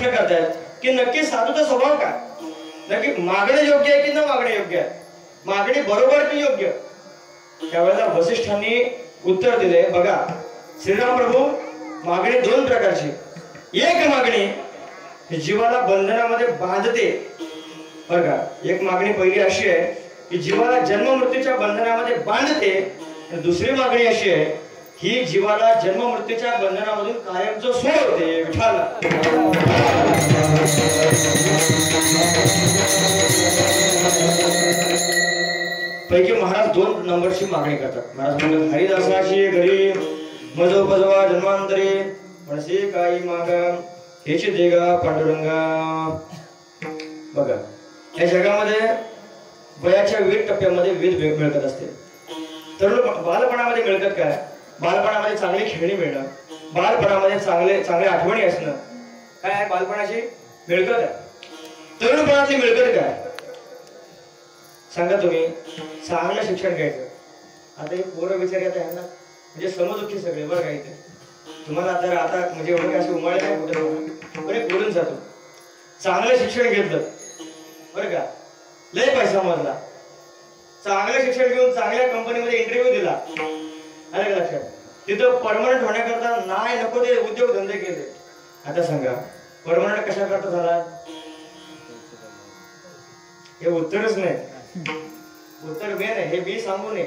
प्रश्न करतायत की नक्की साधूचा स्वभाव काय, नक्की मागणे योग्य आहे की न मागणे योग्य आहे, मागणी बरोबर की योग्य. त्यावेळेला वसिष्ठांनी उत्तर दिले, बघा श्रीराम प्रभू, मागणी दोन प्रकारची. एक मागणी जीवाला बंधनामध्ये बांधते बरं का. एक मागणी पहिली अशी आहे की जीवाला जन्म मृत्यूच्या बंधनामध्ये बांधते. दुसरी मागणी अशी आहे ही जीवाला जन्म मृत्यूच्या बंधनामधून कायमचं सोडते. विठाला पैकी महाराज दोन नंबरची मागणी करतात. महाराज म्हणतात, हरिदासाची घरी मज उपजवा जन्मांतरी म्हणसे काही मागा हेची देगा पांडुरंगा. बघा या जगामध्ये वयाच्या विविध टप्प्यामध्ये विविध मिळकत असते. तरुण बालपणामध्ये मिळकत काय, बालपणामध्ये चांगली खेळणी मिळणं, बालपणामध्ये चांगल्या आठवणी असणं काय आहे बालपणाची मिळकत आहे. तरुणपणातली मिळकत काय सांगा तुम्ही. चांगलं शिक्षण घ्यायचं. आता हे पोरं विचार येत आहे ना, म्हणजे समदुःखी सगळे बरं का. इथे तुम्हाला आता म्हणजे एवढं काय उमाळे नाही कुठे बरे बोलून जातो. चांगलं शिक्षण घेतलं बरं का, लय पैसा मोजला, चांगलं शिक्षण घेऊन चांगल्या कंपनीमध्ये इंटरव्ह्यू दिला, आलं का लक्षात. तिथं परमनंट होण्याकरता नाही नको ते उद्योग धंदे केले. आता सांगा परमनंट कशा करता झाला. हे उत्तरच नाही. उत्तर मेन आहे. हे मी सांगू नये,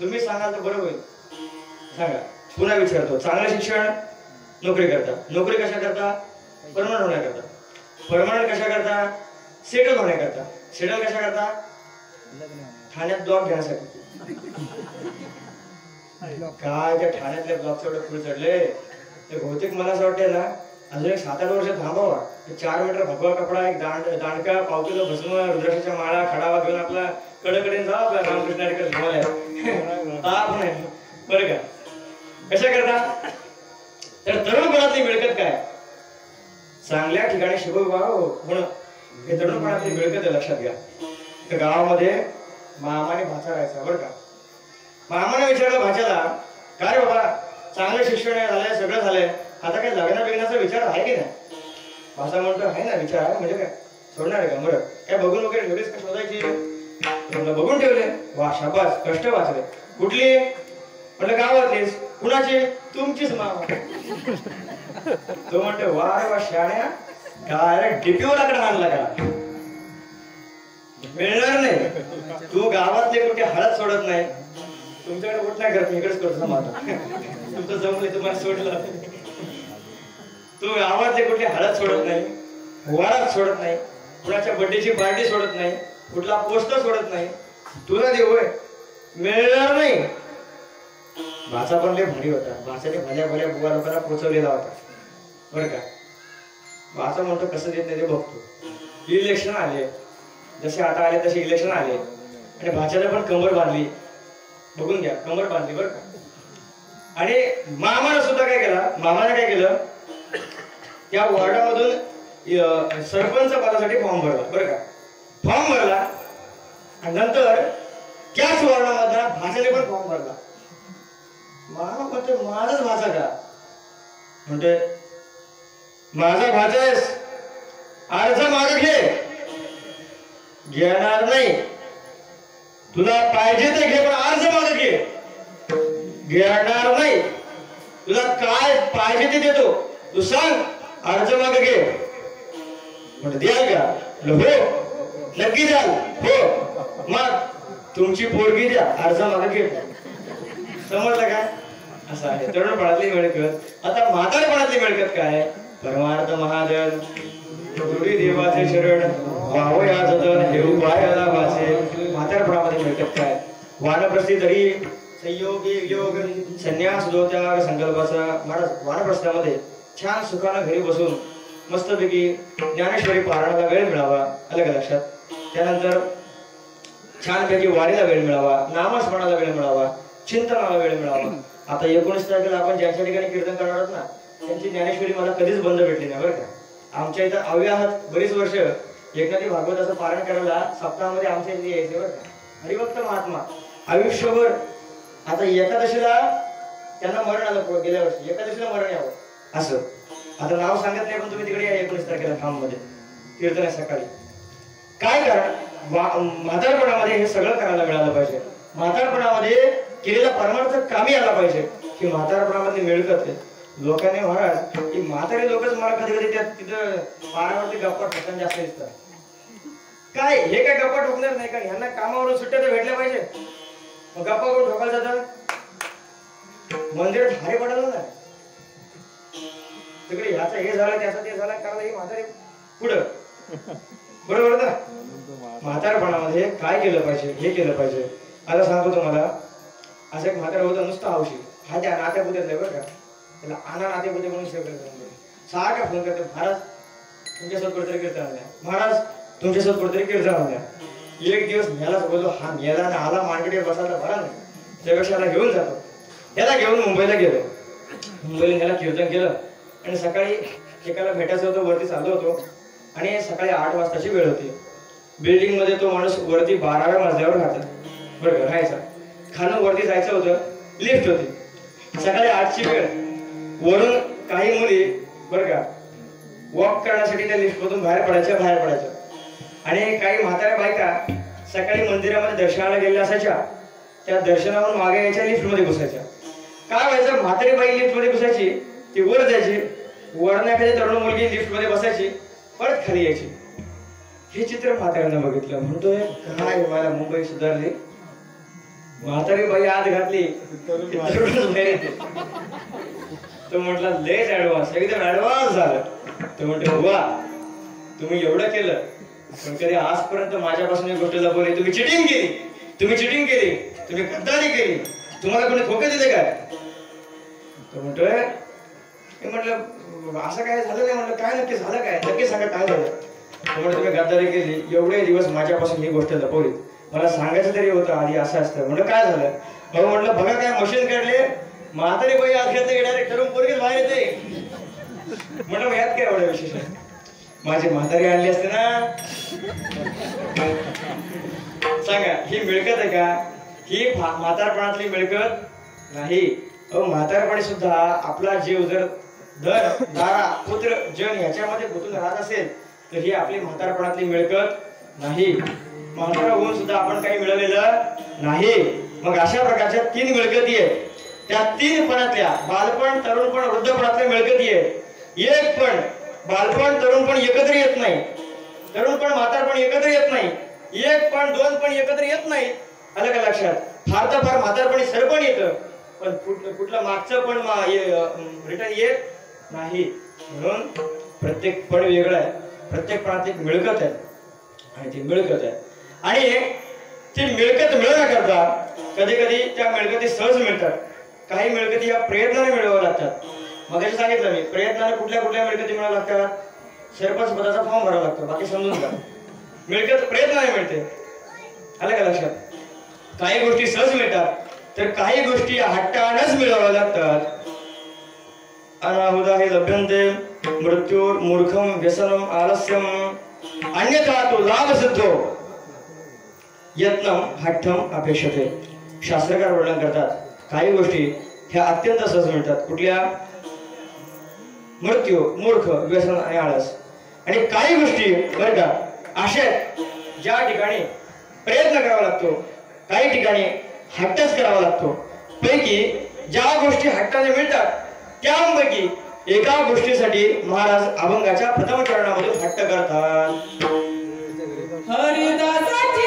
तुम्ही सांगाल तर बरं होईल. सांगा पुन्हा विचारतो. चांगलं शिक्षण नोकरी करता, नोकरी कशा करता परमनंट होण्याकरता, परमनंट कशा करता सेटल होण्याकरता, सेटल कशा करता ठाण्यात ब्लॉक घेण्यासाठी. काय त्या ठाण्यातल्या ब्लॉकचं एवढं पुढे चढले ते बहुतेक मला असं वाटतंय ना अजून एक 7-8 वर्ष थांबावा. 4 मीटर भगवा कपडा, एक दांडका, पाव किलो भस्म, रुद्राक्षाच्या माळा, खडावा घेऊन आपला कडकडे जाऊ आपला रामकृष्ण हरिकर ताप नाही बरं का. कशा करता तर तरुणपणातली मिळकत काय, चांगल्या ठिकाणी शिवविवाह होणं हे तरुणपणातली मिळकत आहे. लक्षात घ्या. त्या गावामध्ये मामाने भाचा राहायचा बरं का. मामाने विचारलं भाच्याला, काय रे बाबा चांगलं शिक्षण झालंय, सगळं झालंय, आता काय लग्न बिग्नाचा विचार आहे की नाही. भाषा म्हणतो आहे ना विचार आहे. म्हणजे काय सोडणार आहे का. बरं काय बघून वगैरे ठेवलीस का शोधायची. बघून ठेवले. वा शाबास, कष्ट वाचले. कुठली म्हटलं गावातलीच. कुणाची. तुमचीच मामा. तो म्हणतो वा रे वा शाण्या, काय डिपिओलाकडे आणला का. मिळणार नाही. तू गावातले कुठे हळद सोडत नाही. तुमच्याकडे कुठं नाही करत, इकडेच करतो माझा. तुमचं जमले तुम्हाला सोडलं. तू गावातले कुठे हळद सोडत नाही, वारात सोडत नाही, कुणाच्या बर्थडेची पार्टी सोडत नाही, कुठला पोस्टर सोडत नाही. तुला देऊ मिळणार नाही. भाचा पण लय भारी होता. भाच्याने भल्या भल्या बुवा लोकांना पोचवलेला होता बरं का. भाचा म्हणतो कसं देत नाही ते बघतो. इलेक्शन आले, जसे आता आले तसे इलेक्शन आले आणि भाच्याला पण कमर बांधली. बघून घ्या कमर बांधली बरं का. आणि मामाने सुद्धा काय केला, मामाने काय केलं त्या वॉर्डामधून सरपंच पदासाठी फॉर्म भरला बरं का. फॉर्म भरला आणि नंतर त्याच वॉर्डामधला भाषेने पण फॉर्म भरला. मामा म्हणते माझाच भाषा का, म्हणते माझा भाषेस अर्ज माग घे. घेणार नाही. तुला पाहिजे ते घे पण अर्ज माग घे. घेणार नाही. तुला काय पाहिजे ते देतो, तू सांग अर्ज माग घे. म्हणजे द्याल का. हो नक्की द्याल. हो मग तुमची पोरगी द्या, अर्ज माग घे. समजलं का. असं आहे तरुणपणातली मिळकत. आता म्हातारपणातली मिळकत काय, परमार्थ महाजन जोडी देवाचे शरण वाहो या जतन हे उपाय आला भासे. म्हातारपणामध्ये मिळकत काय, वानप्रस्थी तरी संयोग योग संन्यास दोत्याग संकल्पाचा. महाराज वानप्रस्थामध्ये छान सुखानं घरी बसून मस्तपैकी ज्ञानेश्वरी पारायणाला वेळ मिळावा, आलं का लक्षात. त्यानंतर छानपैकी वारीला वेळ मिळावा, नामस्मरणाला वेळ मिळावा, चिंतनाला वेळ मिळावा. आता 19 तारखेला आपण ज्यांच्या ठिकाणी कीर्तन करणार आहोत ना, त्यांची ज्ञानेश्वरी मला कधीच बंद भेटली नाही बरं का. आमच्या इथं अव्याहत बरीच वर्ष एकनाथी भागवताचं पारायण करायला सप्ताहामध्ये आमच्या इथे यायचे बरं का. हरिभक्त महात्मा आयुष्यभर. आता एकादशीला त्यांना मरण आलं, गेल्या वर्षी एकादशीला मरण यावं असं. आता नाव सांगत नाही पण तुम्ही तिकडे या 19 तारखेला खाममध्ये कीर्तन आहे सकाळी. काय कारण म्हातारपणामध्ये हे सगळं करायला मिळालं पाहिजे. म्हातारपणामध्ये केलेला परमार्थ कामी आला पाहिजे. की म्हातारपणामध्ये मिळकत आहे. लोकांनी महाराज की म्हातारे लोकच मला कधी कधी तिथं पारावरती गप्पा ठोकून जास्त दिसतात. काय हे काय गप्पा ठोकणार नाही का? ह्यांना कामावरून सुट्ट्या तर भेटल्या पाहिजे. मग गप्पा करून ठोकायला जातात. मंदिरात भारी पडायला ना तिकडे ह्याचं हे झालं त्याचं ते झालं कारण हे म्हातारे पुढं बरोबर ना. म्हातारपणामध्ये काय केलं पाहिजे हे केलं पाहिजे. आता सांगतो तुम्हाला असं एक म्हातारा होता नुसतं हौशी हा त्या नात्यापुत्यातलं बरं का. त्याला आणा नातेपुते म्हणून सेवा करतो. सारखा फोन करते महाराज तुमच्यासोबत कुठेतरी कीर्तन आणल्या महाराज तुमच्यासोबत कुठेतरी कीर्तन आणल्या. एक दिवस मेलाच बोललो हा मेला ना आला मांडकडे बसायला बरा नाही त्यापेक्षा याला घेऊन जातो. याला घेऊन मुंबईला गेलो. मुंबईला याला कीर्तन केलं आणि सकाळी एकाला भेटायचं होतं वरती चाललो होतो आणि सकाळी 8 वाजताची वेळ होती. बिल्डिंग मध्ये तो माणूस वरती 12व्या मजल्यावर राहतो बरं का राहायचा. खालून वरती जायचं होतं लिफ्ट होती. सकाळी 8ची वेळ वरून काही मुली बरं का वॉक करण्यासाठी त्या लिफ्ट मधून बाहेर पडायच्या आणि काही म्हाताऱ्या बायका सकाळी मंदिरामध्ये दर्शनाला गेलेल्या असायच्या. त्या दर्शनावरून मागे यायच्या लिफ्ट मध्ये बसायच्या. काय व्हायचं म्हातारी बाई लिफ्ट मध्ये बसायची ती वर जायची वरनं एखादी तरुण मुलगी लिफ्ट मध्ये बसायची परत खाली यायची. हे चित्र म्हाताऱ्यांना बघितलं म्हणतोय काय मला मुंबई सुधारली. म्हातारी बाई आत घातली तो म्हटला लयच ऍडव्हान्स एकदम ऍडव्हान्स झालं. तो म्हणतो वा तुम्ही एवढं केलं पण कधी आजपर्यंत माझ्यापासून एक गोष्ट लपवली. तुम्ही चिटिंग केली तुम्ही गद्दारी केली तुम्हाला कोणी धोके दिले काय. तो म्हणतोय म्हटलं असं काय झालं नाही. म्हटलं काय नक्की झालं काय नक्की सांगा काय झालं. तो म्हणतो तुम्ही गद्दारी केली एवढे दिवस माझ्यापासून ही गोष्ट लपवली मला सांगायचं तरी होतं आधी असं असतं. म्हणलं काय झालं भाऊ म्हटलं बघा काय मशीन काढले म्हातारी बाई आत घेते डायरेक्ट ठरून पोरगीच बाहेर येते. म्हटलं यात काय एवढं विशेष आहे. माझी म्हातारी आणली असते ना सांगा ही मिळकत आहे का. ही म्हातारपणातली मिळकत नाही. म्हातारपणी सुद्धा आपला जीव जर धन दारा पुत्र जन याच्यामध्ये गुंतून राहत असेल तर ही आपली म्हातारपणातली मिळकत नाही. म्हातारा होऊन सुद्धा आपण काही मिळवलेलं नाही. मग अशा प्रकारच्या 3 मिळकती आहेत. त्या 3 पणातल्या बालपण तरुणपण वृद्धपणातल्या मिळकती आहे. एक पण बालपण तरुणपण एकत्र येत नाही. तरुणपण म्हातारपण एकत्र येत नाही. एक पण 2 पण एकत्र येत नाही. आलं का लक्षात. फार तर फार म्हातारपणी सरपण येतं पण कुठलं मागचं पण रिटर्न येत नाही. म्हणून प्रत्येक पण वेगळं आहे. प्रत्येक पणात एक मिळकत आहे आणि ती मिळकत आहे आणि ती मिळकत मिळवण्याकरता कधी कधी त्या मिळकती सहज मिळतात. काही मिळकती या प्रयत्नाने मिळवाव्या लागतात. मग सांगितलं मी प्रयत्नाने कुठल्या मिळकती मिळाव्या लागतात. सरपंच पदाचा फॉर्म भरावा लागतो बाकी समजून जा. मिळकत प्रयत्नाने मिळते. आलं का लक्षात. काही गोष्टी सहज मिळतात तर काही गोष्टी हट्टानेच मिळवाव्या लागतात. अनाहुदा हे लभ्यन्ते मृत्यू मूर्खम व्यसनम आलस्यम अन्यथा तो लाभ सिद्धो यत्नम हट्टम अपेक्षते. शास्त्रकार वर्णन करतात काही गोष्टी ह्या अत्यंत सहज मिळतात. कुठल्या मृत्यू मूर्ख व्यसन आणि आळस. आणि काही गोष्टी बरं का अशा ज्या ठिकाणी प्रयत्न करावा लागतो काही ठिकाणी हट्टच करावा लागतो. पैकी ज्या गोष्टी हट्टाने मिळतात त्यापैकी एका गोष्टीसाठी महाराज अभंगाच्या प्रथम चरणामधून हट्ट करतात. हरिदासाची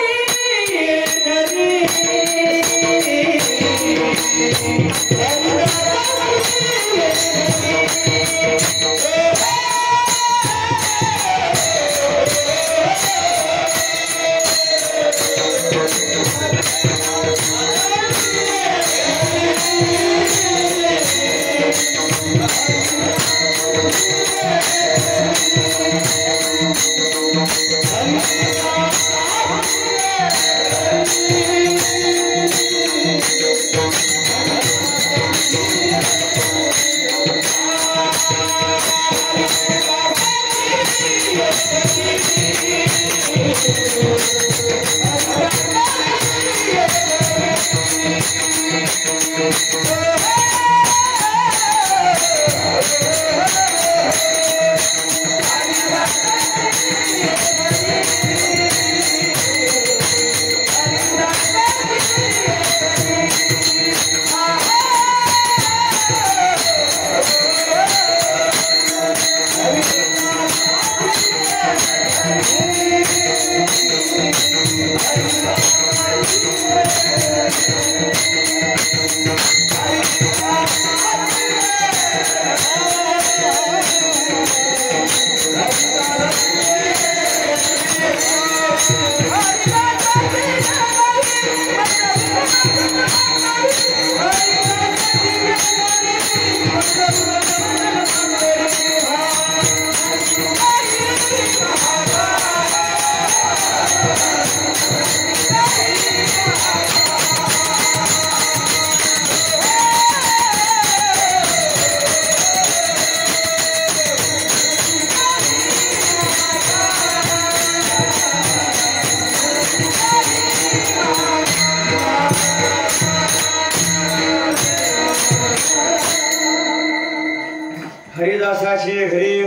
हरिदासाची घरी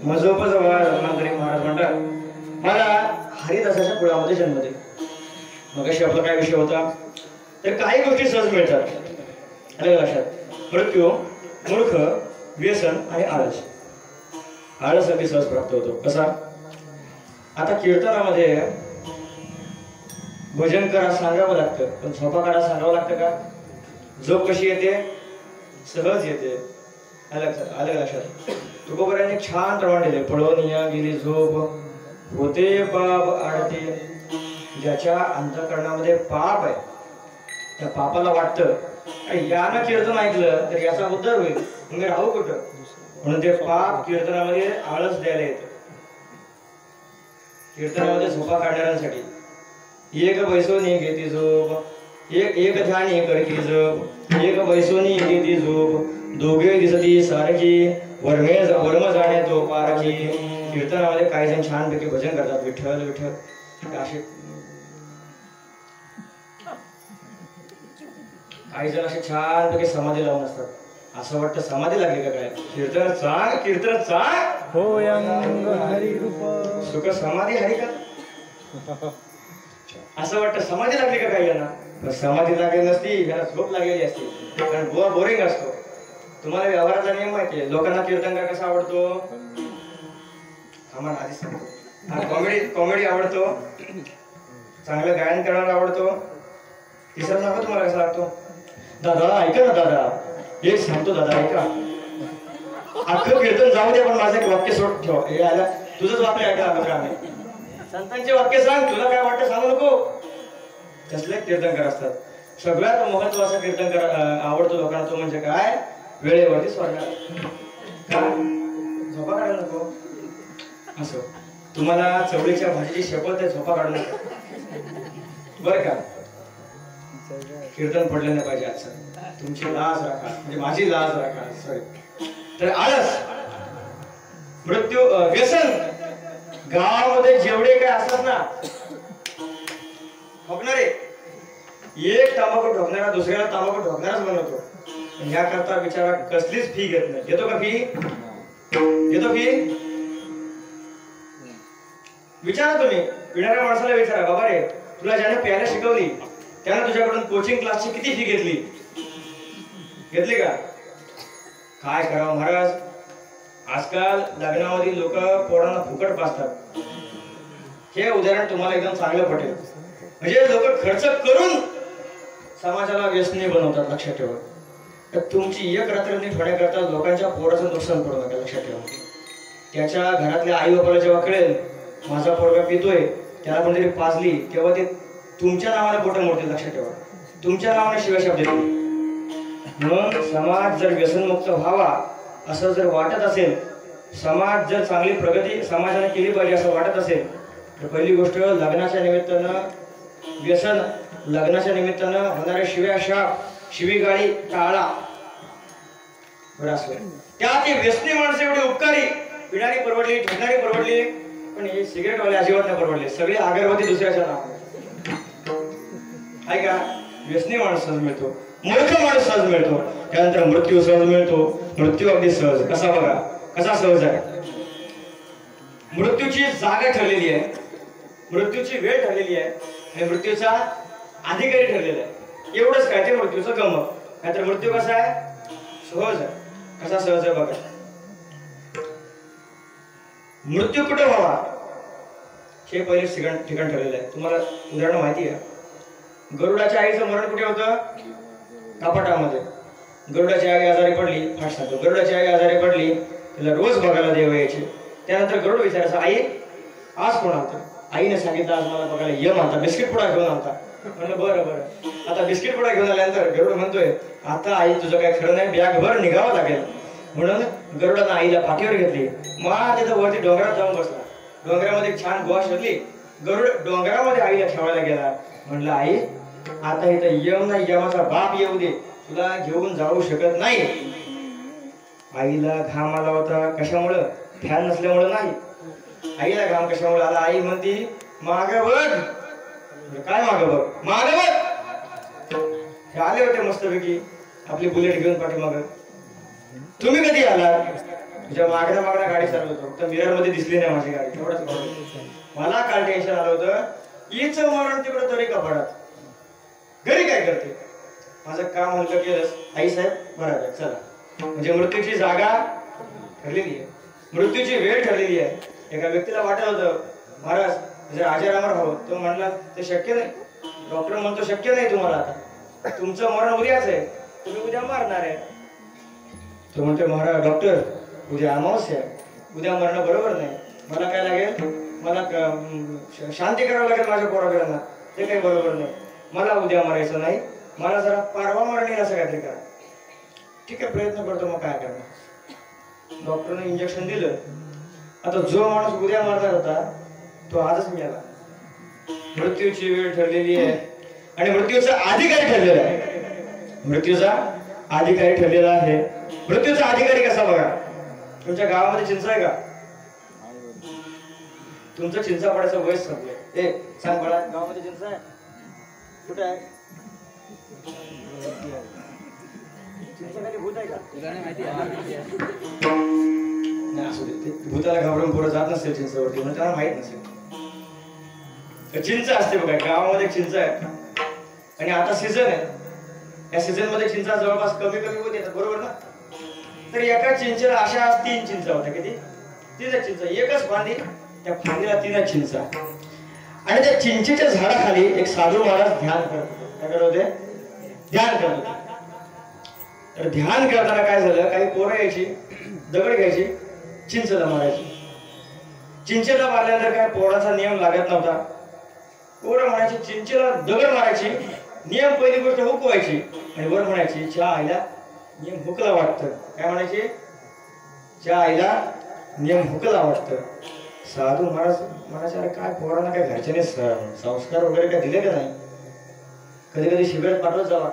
मजोपच रत्नागिरी महाराज म्हणतात मला हरिदासाच्या कुळामध्ये जन्म दे. मग आपला काय विषय होता तर काही गोष्टी सहज मिळतात आलं लक्षात. मृत्यू, मूर्ख, व्यसन आणि आळस. आळस अगदी सहज प्राप्त होतो. कसा आता कीर्तनामध्ये भजन करा सांगावं लागतं पण झोपा काढा सांगावं लागतं का? झोप कशी येते? सहज येते. आलं लक्षात. तुकोबराने छान प्रमाण दिले. पळवून या गेली झोप होते पाप आडते. ज्याच्या अंतःकरणामध्ये पाप आहे त्या पापाला वाटतं यानं कीर्तन ऐकलं तर याचा उद्धार होईल मी राहू कुठं म्हणून ते पाप कीर्तनामध्ये आळस द्यायला येतं. कीर्तनामध्ये झोपा काढणाऱ्यांसाठी एक बैसोनी घेती झोप एक ध्यानी करती झोप एक बैसोनी घेती झोप दोघे दिसती सारखी वर्म जाणे तो पारखी. कीर्तनामध्ये काही जण छानपैकी भजन करतात विठ्ठल विठ्ठल असे. काही जण असे छानपैकी समाधी लावून असतात. असं वाटतं समाधी लागली का काय? कीर्तन चांग कीर्तन चांग होयंग हरी रूप सुख समाधी हरी का असं वाटतं समाधी लागली का काही यांना? समाधी लागली नसती याला झोप लागलेली असते कारण गोवा बोरिंग असतो. तुम्हाला व्यवहाराचा नियम माहिती आहे. लोकांना कीर्तनकार कसा आवडतो? आम्हाला आधी सांगतो कॉमेडी आवडतो, चांगलं गायन करणारा आवडतो. तिसरा सांगतो तुम्हाला कसा लागतो? दादा ऐका ना दादा एक सांगतो दादा ऐका. अख्खं कीर्तन जाऊ दे पण माझं एक वाक्य सोड ठेवा. हे आला तुझंच वाक्य ऐका आलं का नाही? संतांचे वाक्य सांग तुला काय वाटतं सांगू नको. कसले कीर्तनकार असतात. सगळ्यात महत्वाचा कीर्तनकार आवडतो लोकांना तो म्हणजे काय? वेळेवरती स्वर्गात. काय झोपा काढू नको असं. तुम्हाला चवळीच्या भाजीची शपथ आहे झोपा काढू नका बरं का. कीर्तन पडलं नाही पाहिजे आजचं. तुमची लाज राखा म्हणजे माझी लाज राखा. सॉरी. तर आळस, मृत्यू, व्यसन गावामध्ये जेवढे काय असतात ना ठोकणारे एक तांबाखू ठोकणारा दुसऱ्याला तांबाखू ठोकणारच बनवतो. याकरता बिचारा कसलीच फी घेत नाही. घेतो का फी? घेतो फी? विचारा तुम्ही पिणाऱ्या माणसाला विचारा बाबा रे तुला ज्याने प्यायला शिकवली त्याने तुझ्याकडून कोचिंग क्लासची किती फी घेतली? घेतली का? काय करावं महाराज. आजकाल लग्नामध्ये लोक पोरांना फुकट पाजतात. हे उदाहरण तुम्हाला एकदम चांगलं पटेल. म्हणजे लोक खर्च करून समाजाला व्यसनी बनवतात. लक्षात ठेवा. तर तुमची एक रात्र नीट होण्याकरता लोकांच्या पोराचं नुकसान करू नका. लक्षात ठेवा. त्याच्या घरातल्या आई बाबाला जेव्हा कळेल माझा पोरगा पितोय त्याला कोणतरी पाजली तेव्हा ते तुमच्या नावाने बोटं मोडतील. लक्षात ठेवा. तुमच्या नावाने शिवाशाप देतील. मग समाज जर व्यसनमुक्त व्हावा असं जर वाटत असेल, समाज जर चांगली प्रगती समाजाने केली पाहिजे असं वाटत असेल तर पहिली गोष्ट लग्नाच्या निमित्तानं व्यसन, लग्नाच्या निमित्तानं होणाऱ्या शिव्याशाप शिवीगाळी टाळा. बरं असं त्या ती व्यसनी माणसं एवढी उपकारी पिणारी परवडली ठेवणारी परवडली पण हे सिगरेटवाले अजिबात नाही परवडले. सगळे अगरबत्ती दुसऱ्याच्या नावाने आहे का? व्यसनी माणूस सहज मिळतो, मूर्ख माणूस सहज मिळतो, त्यानंतर मृत्यू सहज मिळतो. मृत्यू अगदी सहज. कसा बघा कसा सहज आहे. मृत्यूची जागा ठरलेली आहे, मृत्यूची वेळ ठरलेली आहे आणि मृत्यूचा अधिकारी ठरलेला आहे. एवढंच काय ते मृत्यूचं गमक. नाहीतर मृत्यू कसा आहे? सहज आहे. कसा सहज आहे बघा. मृत्यू कुठे व्हावा हे पहिले ठिकाण ठरलेलं आहे. तुम्हाला उदाहरण माहिती आहे, गरुडाच्या आईचं मरण कुठे होतं? कपाटामध्ये. गरुडाची आई आजारी पडली, फाट सांगतो, गरुडाची आई आजारी पडली, तिला रोज बघायला देव यायचे. त्यानंतर गरुड विचारायचा, आई आज कोण आलतं? आईने सांगितलं आज मला बघायला ये म्हणता, बिस्किट पुडा घेऊन आलता. म्हणलं बरं बरं. आता बिस्किट पुडा घेऊन आल्यानंतर गरुड म्हणतोय, आता आई तुझं काय खरं नाही, बॅगभर निघावं लागेल. म्हणून गरुडानं आईला पाठीवर घेतली. मग तिथं वरती डोंगरात जाऊन बसला. डोंगरामध्ये छान गुहा शोधली. गरुड डोंगरामध्ये आईला ठेवायला गेला. म्हणलं आई आता इथं यम नाही, यमाचा बाप येऊ दे, तुला घेऊन जाऊ शकत नाही. आईला घाम आला होता. कशामुळं? फॅन नसल्यामुळं नाही. आईला घाम कशामुळे आला? आई म्हणती माग बघ. काय माग बघ? माग बघ. हे आले होते मस्तपैकी आपली बुलेट घेऊन पाठीमाग. तुम्ही कधी आला? तुझ्या मागण्या गाडी चालवत होतो, तर मिरर मध्ये दिसली नाही माझी गाडी. एवढंच मला काल टेन्शन आलं होतं, हीच मरण तिकडं तरी कपाडात, घरी काय करते? माझं काम हलकं केलंस. आई साहेब बरोबर चला. म्हणजे मृत्यूची जागा ठरलेली आहे, मृत्यूची वेळ ठरलेली आहे. एका व्यक्तीला वाटत होतं महाराज जर आजारावर व्हावं, तो म्हणला ते शक्य नाही. डॉक्टर म्हणतो शक्य नाही तुम्हाला, आता तुमचं मरण उद्याच आहे, तुम्ही उद्या मारणार आहे. तो म्हणतो महाराज डॉक्टर उद्या अमावस्या आहे, उद्या मरण बरोबर नाही. मला काय लागेल? मला शांती करावं लागेल माझ्या पोराबिरांना, ते काही बरोबर नाही. मला उद्या मरायचं नाही, मला जरा परवा मरण असं काहीतरी करा. ठीक आहे प्रयत्न करतो. मग काय करणार? डॉक्टरने इंजेक्शन दिलं. आता जो माणूस उद्या मारणार होता तो आजच मिळाला. मृत्यूची वेळ ठरलेली आहे आणि मृत्यूचा अधिकारी ठरलेला आहे. मृत्यूचा अधिकारी ठरलेला आहे. मृत्यूचा अधिकारी कसा बघा? तुमच्या गावामध्ये चिंच आहे का? तुमचं चिंचा पडायचं वय संपलंय. ए सांग बाळा, गावामध्ये चिंच आहे? कुठे आहे? चिंचेखाली भूत आहे का? भूताला घाबरून पुढे जात नसेल चिंचवरती, म्हणून त्याला माहित नसेल. चिंच असते बघा, गावामध्ये चिंच आहे आणि आता सीझन आहे. या सीझन मध्ये चिंचा जवळपास कमी होत येतात, बरोबर ना? तर एका चिंचेला अशा 3 चिंचा होत्या. किती? 3 चिंचा. एकच फांदी, त्या फांदीला 3 चिंचा. आणि त्या चिंचेच्या झाडाखाली एक साधू महाराज ध्यान करत होते. काय करत होते? ध्यान करत होते. तर ध्यान करताना काय झालं, काही पोरं यायची, दगड घ्यायची, चिंचेला मारायची. चिंचेला मारल्यानंतर काय पोराचा नियम लागत नव्हता. पोरं म्हणायची चिंचेला दगड मारायची, नियम पहिली गोष्ट हुकवायची आणि वर म्हणायची च्या आईला नियम हुकला वाटतं. काय म्हणायची? च्या आईला नियम हुकला वाटतं. साधू महाराज म्हणायचे अरे काय पोरांना काय घरच्याने संस्कार वगैरे काय दिले का नाही? कधी कधी शिबिरात पाठवत जावा.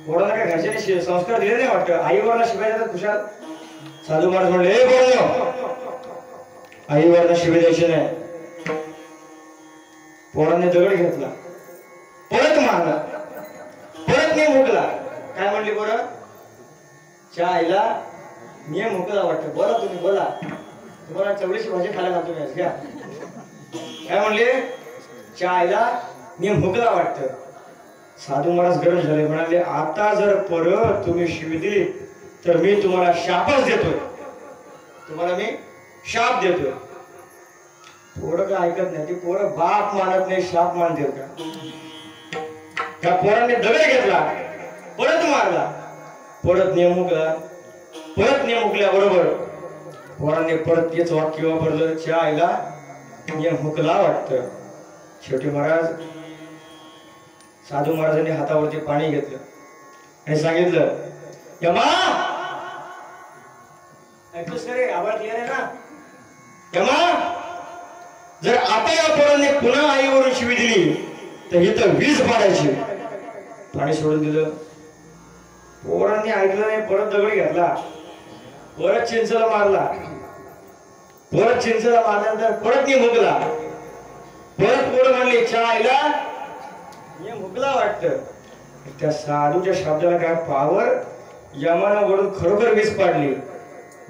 पोरांना काय घरच्याने संस्कार दिले नाही वाटतं. आईवरला शिवाय देतात खुशाल. साधू महाराज म्हणले हे बोल, आईवरला शिवाय द्यायचे नाही. पोरांनी दगड घेतला, परत मारला, परत नियम हुकला. काय म्हणली पोरं? च्या आईला नियम हुकला वाटतं. बोला तुम्ही बोला, तुम्हाला चवळीची भाजी खायला घालतो मी घ्या. काय म्हणले? च्या आईला नियम हुकला वाटतं. साधू महाराज गरज झाले, म्हणाले आता जर परत तुम्ही शिवी दिली तर मी तुम्हाला शापच देतोय, तुम्हाला मी शाप देतोय. पोरं काय ऐकत नाही. ती पोरं बाप मानत नाही, शाप मानते का? त्या पोरांनी दगड घेतला, परत मारला, परत नियम हुकला. परत नियम हुकल्याबरोबर पोरांनी परत तेच वाक्य वापरलं, च्या आईला नियम हुकला वाटतं. शेवटी महाराज साधू महाराजांनी हातावरती पाणी घेतलं आणि सांगितलं यमा, ऐकतोस का रे? आवाज क्लिअर आहे ना? यमा, जर आता या पोरांनी पुन्हा आईवरून शिवी दिली तर ही तर 20 पाडायची. पाणी सोडून दिलं. पोरांनी ऐकलं नाही, परत दगड घेतला, परत चिंचेला मारला, परत चिंचेला मारल्यानंतर परत नियम हुकला. परत पोरं म्हणले च्या आईला नियम हुकला वाटतं. त्या साधूच्या शब्दाला काय पावर, यमाना वरून खरोखर 20 पाडली.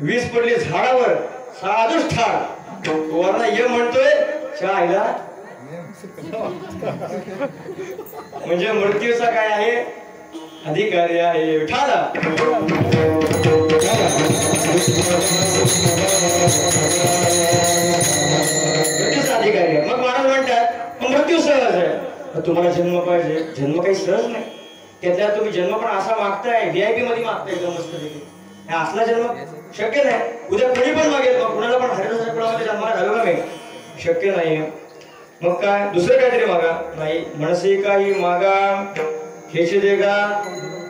20 पडली झाडावर, साधूच ठार. वरना यम म्हणतोय च्या आईला. म्हणजे मृत्यूचा काय आहे? अधिकारी आहे. विठाला मृत्यूचा तुम्हाला जन्म पाहिजे, जन्म काही सहज नाही. त्यातल्या तुम्ही जन्म पण असा मागताय, VIP मध्ये मागताय एकदम मस्तपैकी. असला जन्म शक्य नाही. उद्या कोणी पण मागेल, मग कुणाला पण हरिदासाच्या कुळामध्ये जन्माला घालू का नाही? शक्य नाही. मग काय दुसरं काहीतरी मागा. नाही, मनसे काही मागा हेच देगा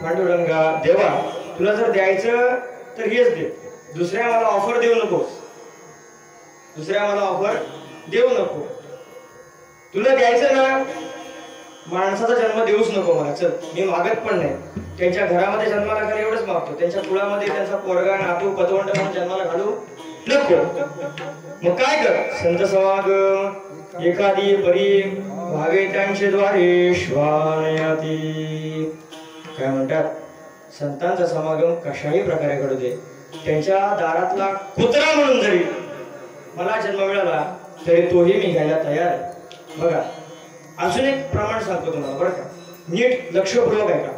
पांडुरंगा. देवा तुला जर द्यायचं तर हेच दे, दुसऱ्या मला ऑफर देऊ नकोस, दुसऱ्या मला ऑफर देऊ नको. तुला द्यायचं ना, माणसाचा जन्म देऊच नको मला. चल, मी मागत पण नाही. त्यांच्या घरामध्ये जन्माला घाल एवढंच मागतो, त्यांच्या कुळामध्ये त्यांचा पोरगा नातू पतवंड म्हणून जन्माला घालू नको. मग काय कर, संत समागम एखादी परी भावे त्यांचे द्वारे श्वानयाती. काय म्हणतात, संतांचा समागम कशाही प्रकारे घडू दे, त्यांच्या दारातला कुत्रा म्हणून जरी मला जन्म मिळाला तरी तोही मी घ्यायला तयार आहे. बघा, अजून एक प्रमाण सांगतो तुम्हाला बरं का, नीट लक्षपूर्वक ऐका.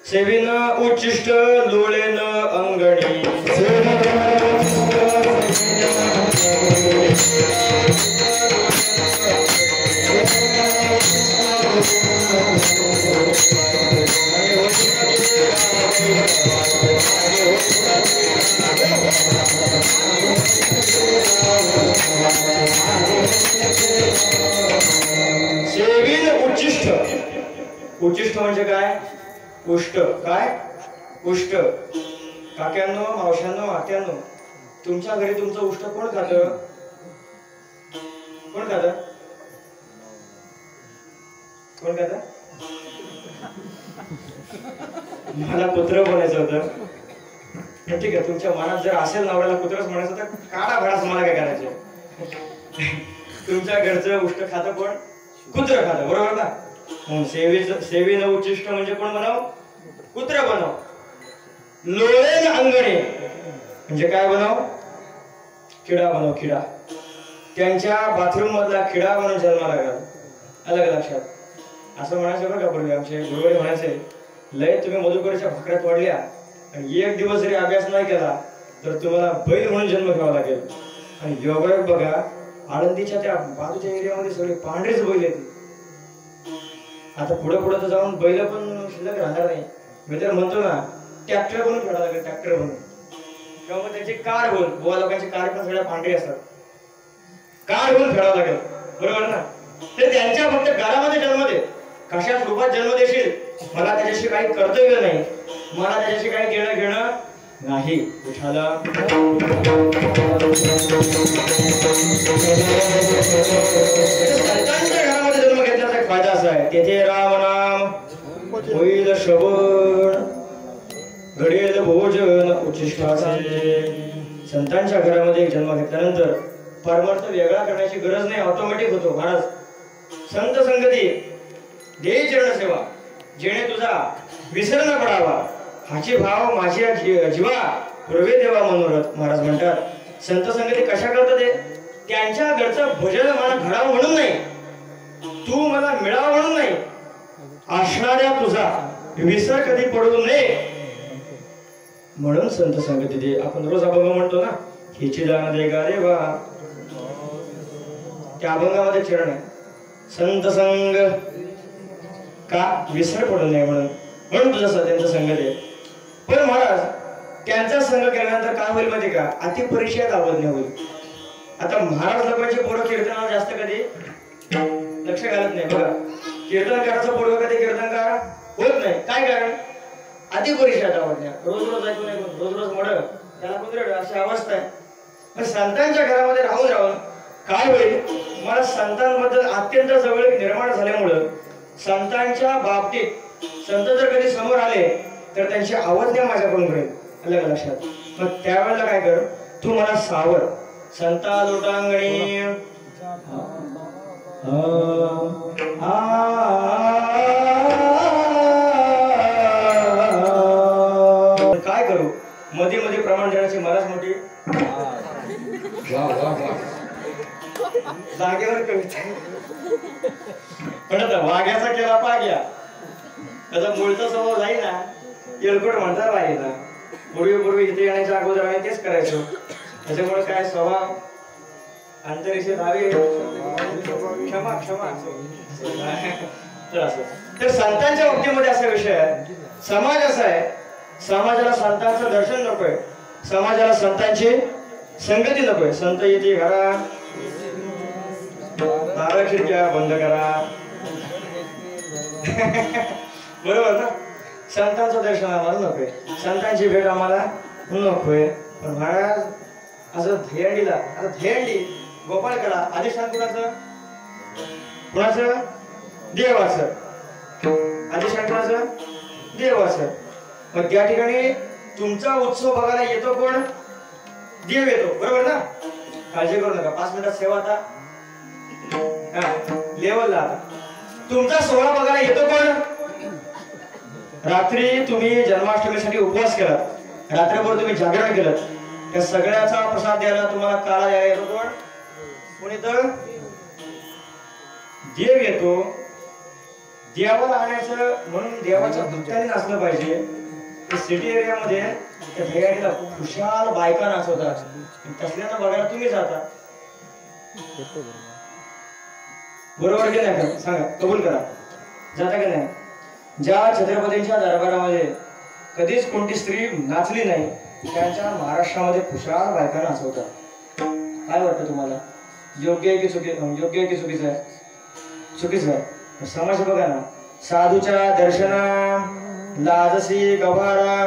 सेविन उच्चिष्ट लोळेन अंगणी. सेविन उच्चिष्ट. उच्चिष्ट म्हणजे काय? उष्ट. काय? उष्ट. काक्यांनो, मावशांनो, आत्यांनो, तुमच्या घरी तुमचं उष्ट कोण खातं? कोण खातं? कोण खातं? मला कुत्र बोलायचं होतं. ठीक आहे, तुमच्या मनात जर असेल नवऱ्याला कुत्रच म्हणायचं तर काढा भडास, मला काय करायचं. तुमच्या घरचं उष्ट खातं कोण? कुत्र खातं, बरोबर ना? सेवीन उच्चिष्ट म्हणजे कोण बनाव? कुत्र बनाव. लोळेन अंगणे म्हणजे काय बनाव? किडा बनाव, किडा. त्यांच्या बाथरूम मधला किडा बनून जन्माला घाल. अलग लक्षात. असं म्हणायचं बरं का पूर्वी आमचे गुरुवारी म्हणायचे, लय तुम्ही मधुकरच्या भाकऱ्यात वाढल्या आणि एक दिवस जरी अभ्यास नाही केला तर तुम्हाला बैल म्हणून जन्म घ्यावा लागेल. आणि योगायोग बघा, आळंदीच्या त्या बाजूच्या एरियामध्ये सगळे पांढरेच बैल येते. आता पुढे पुढे तर जाऊन बैल पण शिल्लक राहणार नाही. मी तर म्हणतो ना, ट्रॅक्टर बनून खेळावं लागेल, ट्रॅक्टर बनून. किंवा मग त्याची कार होऊन, गोवा लोकांची कार पण सगळ्या पांढरी असतात, कार होऊन खेळावं लागेल, बरोबर ना? तर त्यांच्या फक्त घरामध्ये जन्म दे, कशा रूपात जन्म देशील, मला त्याच्याशी काही कर्तव्य नाही, मला त्याच्याशी काही घेणं नाही. उठाला संतांच्या घरामध्ये जन्म घेतल्याचा फायदा असा आहे, तेथे राम नाम होईल श्रवण, घडेल भोजन उच्चिष्टाचे. संतांच्या घरामध्ये जन्म घेतल्यानंतर परमार्थ वेगळा करण्याची गरज नाही, ऑटोमॅटिक होतो. महाराज, संत संगती देई चरण सेवा, जेणे तुझा विसर न पडावा, हाचे भाव माझ्या जीवा पूर्वे देवा मनोरथ. महाराज म्हणतात, संत संगती कशा करतात? त्यांच्या घरचं भजन मला घडावं म्हणून नाही, तू मला मिळावं म्हणून नाही, असणाऱ्या तुझा विसर कधी पडू नये म्हणून संत संगती दे. आपण रोज अभंग म्हणतो ना, हिची दान दे गा देवा, त्या अभंगामध्ये चरण आहे, संत संग का विसर पडू नये म्हणून तुझा त्यांचा संग दे. पण महाराज, त्यांचा संग केल्यानंतर काय होईल माहिती का? अति परिचयात अवज्ञ होईल. आता महाराज लोकांची पोरं कीर्तनाला जास्त कधी लक्ष घालत नाही. बघा, कीर्तनकाराचा पोरगा कधी कीर्तनकार होत नाही. काय कारण? अति परिचयात अवज्ञ. रोज रोज ऐकून रोज रोज मोडं, त्याला कुत्रे अशी अवस्था आहे. पण संतांच्या घरामध्ये राहून राहून काय होईल? मला संतांबद्दल अत्यंत जवळीक निर्माण झाल्यामुळं संतांच्या बाबतीत संत जर कधी समोर आले तर त्यांची अवज्ञा माझ्याकडून होईल. अलग लक्षात. मग त्यावेळेला काय कर, तू मला सावर संता लोटांगणी काय करू, मध्ये मध्ये प्रमाण देण्याची मलाच मोठी जागेवर कविता. पण आता वाघ्याचा केला पाग्या, त्याचा मूळचा स्वभाव जाई ना, येलकोट म्हणतात बाईला. पूर्वी इथे येण्याच्या अगोदर आम्ही तेच करायचो. त्याच्यामुळे काय स्वभाव अंतरिक्ष धावे क्षमा क्षमा तर संतांच्या बाबतीमध्ये असा विषय आहे. समाज असा आहे, समाजाला संतांचं दर्शन नकोय, समाजाला संतांची संगती नकोय. संत येते घरा, दारा खिडक्या बंद करा. बरोबर ना. संतांचं दर्शन आम्हाला नकोय, संतांची भेट आम्हाला नकोय. पण महाराज असं ध्येयंडीला, आता ध्येयंडी गोपाळकडा अधिष्ठान कुणाचं? कुणाचं? देवाचं. अधिष्ठान कुणाचं? देवाचं. मग त्या ठिकाणी तुमचा उत्सव बघायला येतो कोण? देव येतो. बरोबर ना. काळजी करू नका, 5 मिनिटात सेवा. आता लेवलला तुमचा सोहळा बघायला येतो कोण? रात्री तुम्ही जन्माष्टमीसाठी उपवास केला, रात्रभर तुम्ही जागरण केलं, त्या सगळ्याचा प्रसाद द्यायला तुम्हाला काळा द्यायला येतो कोण? कोणी तर देव येतो. देवाला आणायचं म्हणून देवाच्या भक्ताने नाचलं पाहिजे. सिटी एरियामध्ये त्या ध्येयाला खुशाल बायका नाचवतात, तसल्यानं बघायला तुम्ही जाता. बरोबर की नाही? सांगा, कबूल करा. जाता की नाही? ज्या छत्रपतींच्या दरबारामध्ये कधीच कोणती स्त्री नाचली नाही, त्यांच्या महाराष्ट्रामध्ये खुशाल बायका नाचवतात. काय वाटतं तुम्हाला? योग्य आहे की योग्य आहे की चुकीचं आहे? चुकीचं आहे. समाज बघा ना. साधूच्या दर्शना लाजसी गवारा,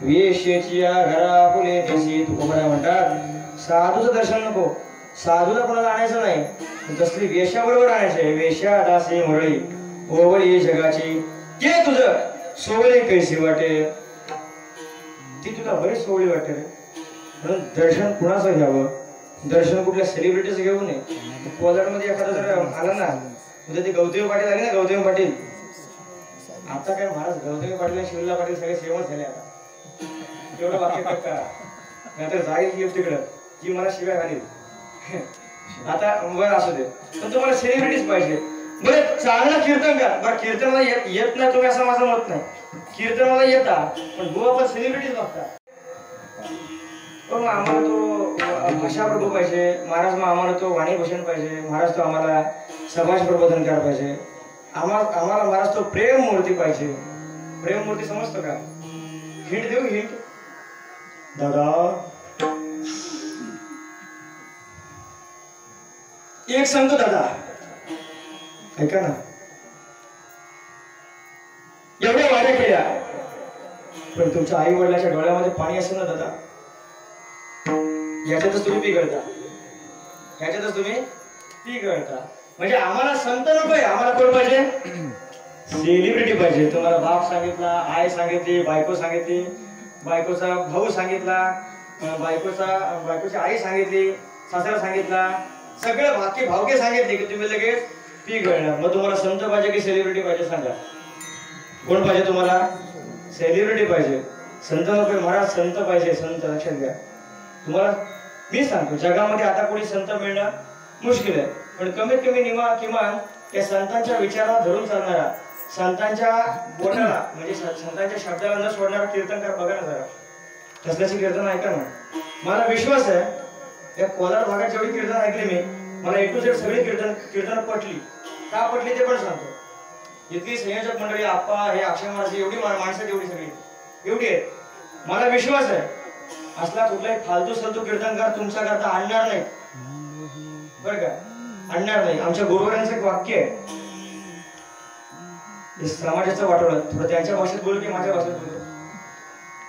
वेश्येच्या घरा फुले देशी तुकोबरा म्हणतात. साधूचं दर्शन नको, साधूला कोणाला आणायचं नाही, तसली वेश्या बरोबर आणायचे. वेश्या दासी मुरळी ओवळी जगाची, ते तुझं सोवळी कैसी वाटे, ती तुला बरीच सोवळी वाटते रे. म्हणून दर्शन कुणाचं घ्यावं? दर्शन कुठल्या सेलिब्रिटीचं घेऊ नये. कोल्हापूरमध्ये एखादा जर आला ना, उद्या ते गौतमी पाटील आले ना, गौतमी पाटील. आता काय महाराज, गौतमी पाटील आणि शिवला पाटील सगळे सेवच झाले. आता तेवढं वाक्य का नाहीतर जाईल तिकडं जी मला शिव्या घालील. आता बरं असू दे, पण तुम्हाला सेलिब्रिटीज पाहिजे. बरं चांगलं कीर्तन करा. बरं कीर्तन मला येत नाही तुम्ही असं माझं मत नाही. कीर्तन मला येता, पण बुवा पण सेलिब्रिटीज बघता. पण आम्हाला तो भाषा प्रभू पाहिजे महाराज, मग आम्हाला तो वाणीभूषण पाहिजे महाराज, तो आम्हाला समाज प्रबोधनकार पाहिजे. आम्हाला महाराज तो प्रेम मूर्ती पाहिजे. प्रेम मूर्ती समजतो का? हिंट देऊ? हिंट दादा एक सांगतो दादा, ऐका ना. एवढ्या वाड्या केल्या, पण तुमच्या आई वडिलांच्या डोळ्यामध्ये पाणी असेल ना दादा, याच्यातच तुम्ही पिघळता. याच्यातच तुम्ही पिघळता. म्हणजे आम्हाला संत नकोय, आम्हाला कोण पाहिजे? सेलिब्रिटी पाहिजे. तुम्हाला बाप सांगितला, आई सांगितली, बायको सांगितली, बायकोचा भाऊ सांगितला, बायकोची आई सांगितली, सासरा सांगितला, सगळं बाकी भावके सांगितले की तुम्ही लगेच पिघळणार. मग तुम्हाला संत पाहिजे की सेलिब्रिटी पाहिजे? सांगा, कोण पाहिजे तुम्हाला? सेलिब्रिटी पाहिजे, संत नको महाराज. संत पाहिजे, संत. लक्षात घ्या. तुम्हाला मी सांगतो, जगामध्ये आता कोणी संत मिळणं मुश्किल आहे, पण कमीत कमी किमान त्या संतांच्या विचाराला धरून चालणारा, संतांच्या बोटाला म्हणजे संतांच्या शब्दाला न सोडणारा कीर्तनकार बघा ना जरा. तसल्याची कीर्तन ऐका ना. मला विश्वास आहे या कोलार भागात जेवढी कीर्तन ऐकली मी, मला A to Z सगळी कीर्तन पटली. का पटली ते पण सांगतो. इतकी संयोजक मंडळी, आप्पा, हे अक्षय महाराज, एवढी माणसं एवढी सगळी एवढी आहेत. मला विश्वास आहे असला कुठलाही फालतू सलतू कीर्तनकार तुमच्या करता आणणार नाही, बरं का? आणणार नाही. आमच्या गुरुवारांचं एक वाक्य आहे, समाजाचं वाटवलं. थोडं त्यांच्या भाषेत बोलू की माझ्या भाषेत बोलू?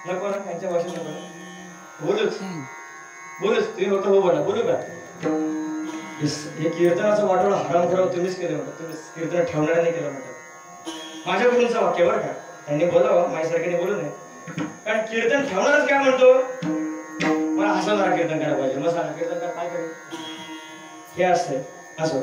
नको ना, त्यांच्या भाषेत नको बोलूच. तुम्ही फक्त हो बोला. बोलू का? हे कीर्तनाचं वाटवलं हराम करावं तुम्हीच केलं म्हणतात. तुम्ही कीर्तन ठेवणाऱ्या नाही केलं म्हणतात. माझ्या गुरूंचं वाक्य बरं का. त्यांनी बोलावं, माझ्यासारख्याने बोलू नये. कारण कीर्तन ठेवणारच काय म्हणतो, मला हसवणारा कीर्तन करायला पाहिजे. मग सांगा कीर्तनकार काय करेल? हे असते असो.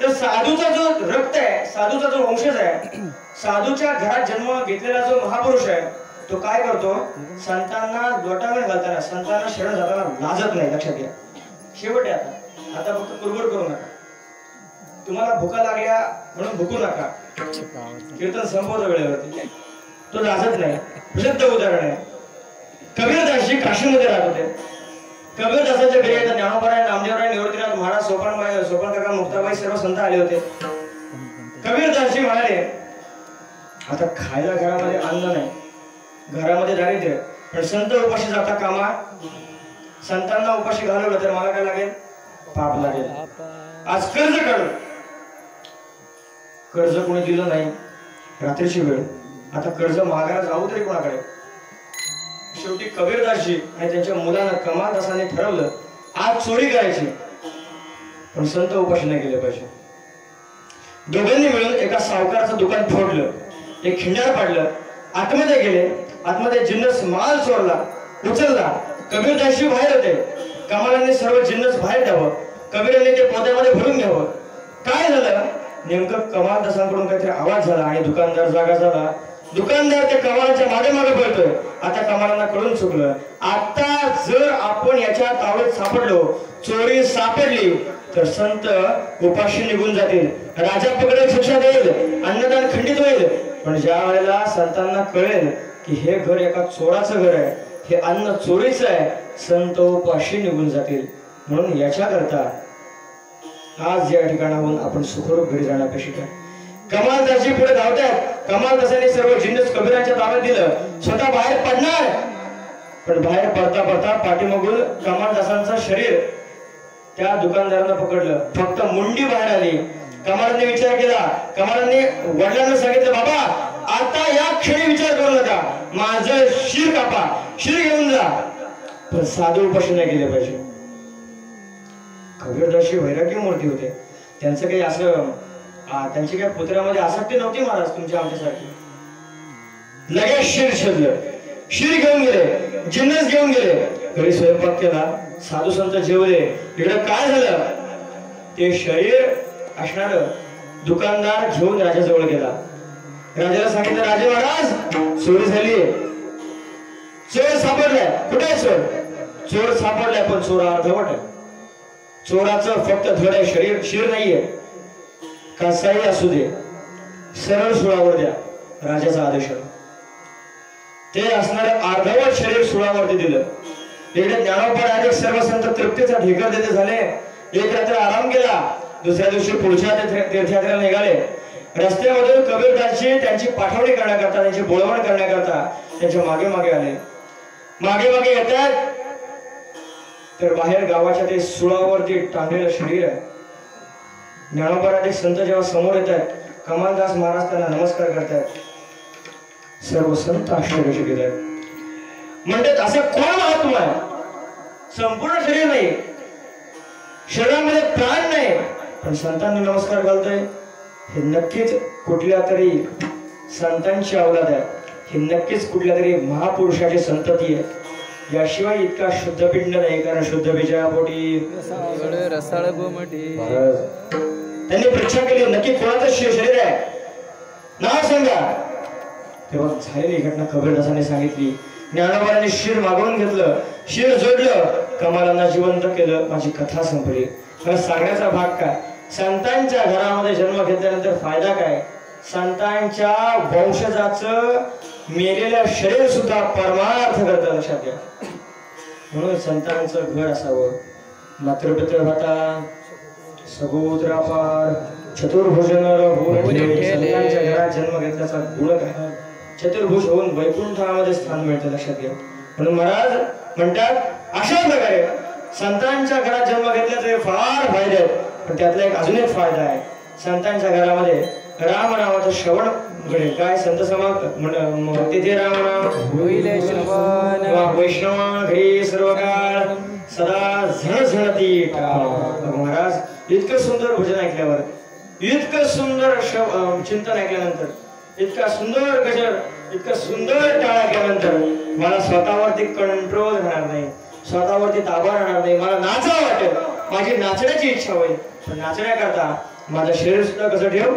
तर साधूचा जो रक्त आहे, साधूचा जो वंशज आहे, साधूच्या घरात जन्म घेतलेला जो महापुरुष आहे, तो काय करतो? संतांना लोटांगण घालताना, संतांना शरण जाताना लाजत नाही. लक्षात घ्या. शेवट आहे आता फक्त कुरबुर करू नका. तुम्हाला भुका लागल्या म्हणून भुकू नका. कीर्तन संपवतो वेळेवरती. तो लाजत नाही. प्रसिद्ध उदाहरण आहे, कबीरदासजी काशीमध्ये राहत होते. कबीरदासाच्या घरी येतात ज्ञानोबराय, नामदेवराय, निवृत्तीनाथ महाराज, सोपान काका, मुक्ताबाई सर्व संत आले होते. कबीरदासजी म्हणाले आता खायला घरामध्ये अन्न नाही, घरामध्ये दारिद्र्य, पण संत उपाशी जाता कामा, संतांना उपाशी घालवलं तर मला काय लागेल? पाप लागेल. आज कर्ज काढू, कर्ज कोणी दिलं नाही, रात्रीची वेळ, आता कर्ज मागायला जाऊ तरी कोणाकडे? शेवटी कबीरदासजी आणि त्यांच्या मुलानं कमालदासाने ठरवलं आज चोरी करायची, पण संत उपाशी नाही गेले पाहिजे. दोघांनी मिळून एका सावकाराचं दुकान फोडलं, एक खिंडार पाडलं, आतमध्ये गेले, आतमध्ये जिन्नस माल चोरला, उचलला. कबीरदासजी बाहेर होते, कमालांनी सर्व जिन्नस बाहेर द्यावं, कबीरांनी ते पोत्यामध्ये भरून घ्यावं. काय झालं नेमकं? कमालदासांकडून काहीतरी आवाज झाला आणि दुकानदार जागा झाला. दुकानदार त्या कमालाच्या मागे मागे पळतोय. आता कमालांना कळून चुकलं, आता जर आपण याच्या तावडीत सापडलो, चोरी सापडली तर संत उपाशी निघून जातील, राजा पकडेल, शिक्षा देईल, अन्नदान खंडित होईल. पण ज्या वेळेला संतांना कळेल की हे घर एका चोराचं घर आहे, हे अन्न चोरीचं आहे, संत उपाशी निघून जातील. म्हणून याच्याकरता आज या ठिकाणाहून आपण सुखरूप घरी जाणं अपेक्षित आहे. कमालदासजी पुढे धावतात. कमालदासांनी सर्व जिन्नस कबीरांच्या ताब्यात दिलं, स्वतः बाहेर पडणार. पण बाहेर पडता पडता पाठीमागून कमालदासांचं शरीर त्या दुकानदारानं पकडलं, फक्त मुंडी बाहेर आली. कमालांनी विचार केला, कमालांनी वडिलांना सांगितलं, बाबा आता या क्षणी विचार करू नका, माझं शिर कापा, शिर घेऊन जा, पण साधू उपाशी नाही गेले पाहिजे. कबीरदासजी वैराग्य मूर्ती होते, त्यांचं काही असं त्यांची काही पुत्रामध्ये आसक्ती नव्हती महाराज तुमच्या आमच्यासारखी. लगेच शिर शोधलं, शिर घेऊन गेले, जिन्नस घेऊन गेले, घरी स्वयंपाक केला, साधू संत जेवले. इकडे काय झालं? ते शरीर असणार दुकानदार घेऊन राजाजवळ गेला. राजाला सांगितलं, राजे महाराज चोरी झाली, चोर सापडलाय. कुठे आहे चोर? चोर सापडलाय, पण चोर अर्धवट आहे. चोराचं फक्त धड आहे, शरीर शिर नाहीये. कसाही असू दे, सरळ सुळावर द्या. राजाचा आदेश आहे. ते असणारे अर्धवट शरीर सुळावरती दिलं. इकडे ज्ञानोबा अनेक सर्व संत तृप्तीचा ढेकर देते झाले. एक रात्र आराम केला, दुसऱ्या दिवशी पुढच्या तीर्थयात्रेला निघाले. रस्त्यामधून कबीरदासजी त्यांची पाठवणी करण्याकरता, त्यांची बोळवण करण्याकरता त्यांच्या मागे मागे आले. मागे मागे येतात तर बाहेर गावाच्या ते सुळावरती टांगलेलं शरीर आहे. ज्ञानोबा संत जेव्हा समोर येतात, कमालदास महाराज त्यांना नमस्कार करतात. सर्व संत आश्चर्यचकित आहेत, म्हणतात असं कोण आत्मा आहे? संपूर्ण शरीर नाही, शरीरामध्ये प्राण नाही, पण संतांनी नमस्कार घालतोय. हे नक्कीच कुठल्या तरी संतांची अवलाद आहे, हे नक्कीच कुठल्या तरी महापुरुषाची संतती आहे. याशिवाय इतका शुद्ध पिंड नाही, कारण शुद्ध बीजापोटी रसाळ गोमटी. त्यांनी परीक्षा केली, नक्की कोणाचं शरीर आहे, नाव सांगा. तेव्हा झालेली घटना कबीरदासाने सांगितली. ज्ञानोबांनी शिर मागवून घेतलं, शिर जोडलं, कमालांना जिवंत केलं. माझी कथा संपली. मला सांगण्याचा भाग काय? संतांच्या घरामध्ये जन्म घेतल्यानंतर फायदा काय? संतांच्या वंशजाचं मेलेलं शरीर सुद्धा परमार्थ करतं, लक्षात घ्या. म्हणून संतांचं घर असावं. मातृपितृ भाता सगोत्रापार चतुर्भुजन संतांच्या घरात जन्म घेतल्याचा गुण काय? चतुर्भुज होऊन वैकुंठामध्ये स्थान मिळतं, लक्षात घ्या. म्हणून महाराज म्हणतात अशा प्रकारे संतांच्या घरात जन्म घेतल्याचे फार फायदे आहेत. पण त्यातला एक अजून एक फायदा आहे, संतांच्या घरामध्ये राम नामाचं श्रवण घडेल. काय संत समाज तिथे राम नाम वैष्णव घरी सर्व काळ सदा झणझणती. महाराज इतकं सुंदर भजन ऐकल्यावर, इतकं सुंदर चिंतन ऐकल्यानंतर, इतका सुंदर गजर, इतकं सुंदर टाळ ऐकल्यानंतर मला स्वतःवरती कंट्रोल राहणार नाही, स्वतःवरती ताबा राहणार नाही. मला नाचावं वाटेल, माझी नाचण्याची इच्छा होईल. पण नाचण्याकरता माझं शरीर सुद्धा कसं ठेव?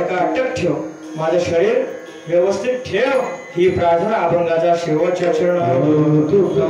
एका अटक ठेव, माझं शरीर व्यवस्थित ठेव. ही प्रार्थना अभंगाचा शेवटच्या चरणावर. तुका